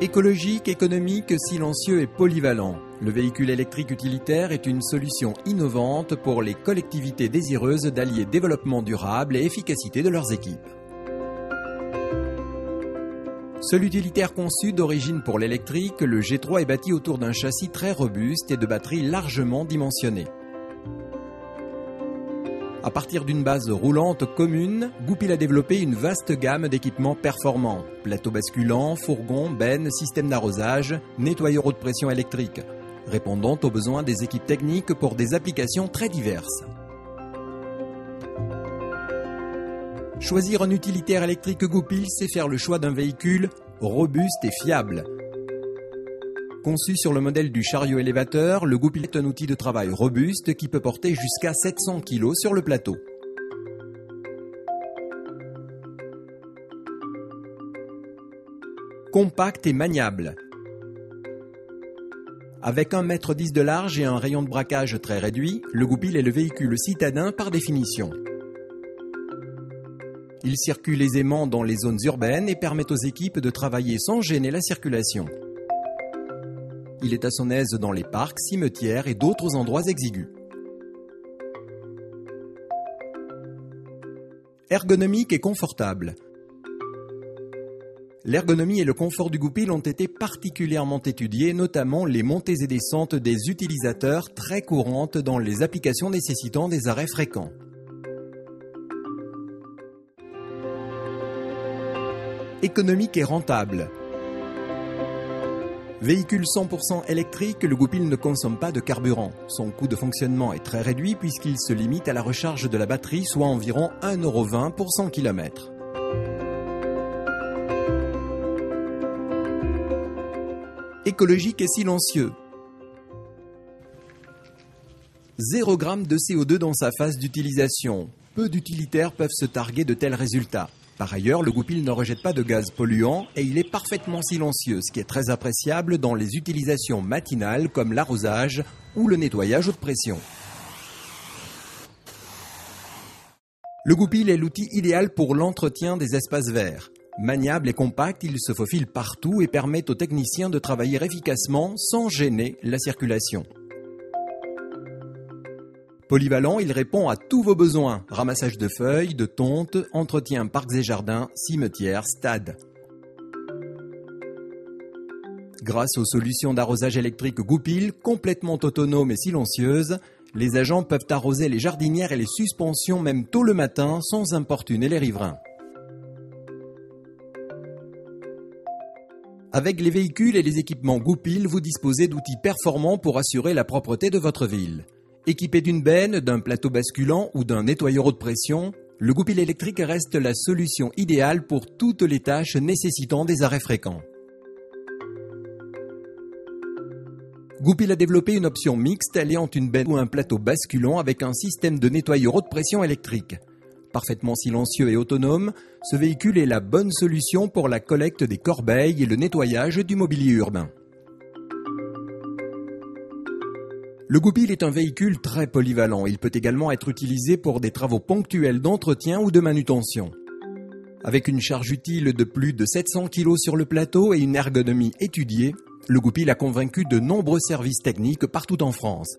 Écologique, économique, silencieux et polyvalent, le véhicule électrique utilitaire est une solution innovante pour les collectivités désireuses d'allier développement durable et efficacité de leurs équipes. Seul utilitaire conçu d'origine pour l'électrique, le G3 est bâti autour d'un châssis très robuste et de batteries largement dimensionnées. À partir d'une base roulante commune, Goupil a développé une vaste gamme d'équipements performants. Plateau basculant, fourgon, benne, système d'arrosage, nettoyeur haute pression électrique, répondant aux besoins des équipes techniques pour des applications très diverses. Choisir un utilitaire électrique Goupil, c'est faire le choix d'un véhicule robuste et fiable. Conçu sur le modèle du chariot élévateur, le Goupil est un outil de travail robuste qui peut porter jusqu'à 700 kg sur le plateau. Compact et maniable. Avec 1,10 m de large et un rayon de braquage très réduit, le Goupil est le véhicule citadin par définition. Il circule aisément dans les zones urbaines et permet aux équipes de travailler sans gêner la circulation. Il est à son aise dans les parcs, cimetières et d'autres endroits exigus. Ergonomique et confortable. L'ergonomie et le confort du Goupil ont été particulièrement étudiés, notamment les montées et descentes des utilisateurs très courantes dans les applications nécessitant des arrêts fréquents. Économique et rentable. Véhicule 100% électrique, le Goupil ne consomme pas de carburant. Son coût de fonctionnement est très réduit puisqu'il se limite à la recharge de la batterie, soit environ 1,20 € pour 100 km. Écologique et silencieux. 0 g de CO2 dans sa phase d'utilisation. Peu d'utilitaires peuvent se targuer de tels résultats. Par ailleurs, le Goupil ne rejette pas de gaz polluant et il est parfaitement silencieux, ce qui est très appréciable dans les utilisations matinales comme l'arrosage ou le nettoyage haute pression. Le Goupil est l'outil idéal pour l'entretien des espaces verts. Maniable et compact, il se faufile partout et permet aux techniciens de travailler efficacement sans gêner la circulation. Polyvalent, il répond à tous vos besoins. Ramassage de feuilles, de tontes, entretien parcs et jardins, cimetières, stades. Grâce aux solutions d'arrosage électrique Goupil, complètement autonomes et silencieuses, les agents peuvent arroser les jardinières et les suspensions même tôt le matin sans importuner les riverains. Avec les véhicules et les équipements Goupil, vous disposez d'outils performants pour assurer la propreté de votre ville. Équipé d'une benne, d'un plateau basculant ou d'un nettoyeur haute pression, le Goupil électrique reste la solution idéale pour toutes les tâches nécessitant des arrêts fréquents. Goupil a développé une option mixte alliant une benne ou un plateau basculant avec un système de nettoyeur haute pression électrique. Parfaitement silencieux et autonome, ce véhicule est la bonne solution pour la collecte des corbeilles et le nettoyage du mobilier urbain. Le Goupil est un véhicule très polyvalent. Il peut également être utilisé pour des travaux ponctuels d'entretien ou de manutention. Avec une charge utile de plus de 700 kg sur le plateau et une ergonomie étudiée, le Goupil a convaincu de nombreux services techniques partout en France.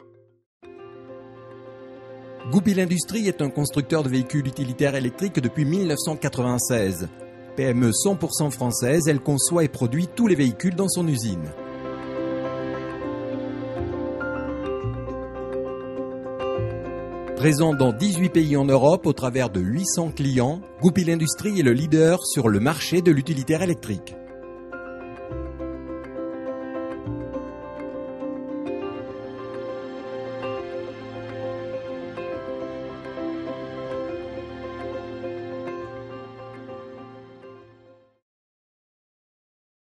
Goupil Industrie est un constructeur de véhicules utilitaires électriques depuis 1996. PME 100% française, elle conçoit et produit tous les véhicules dans son usine. Présent dans 18 pays en Europe au travers de 800 clients, Goupil Industrie est le leader sur le marché de l'utilitaire électrique.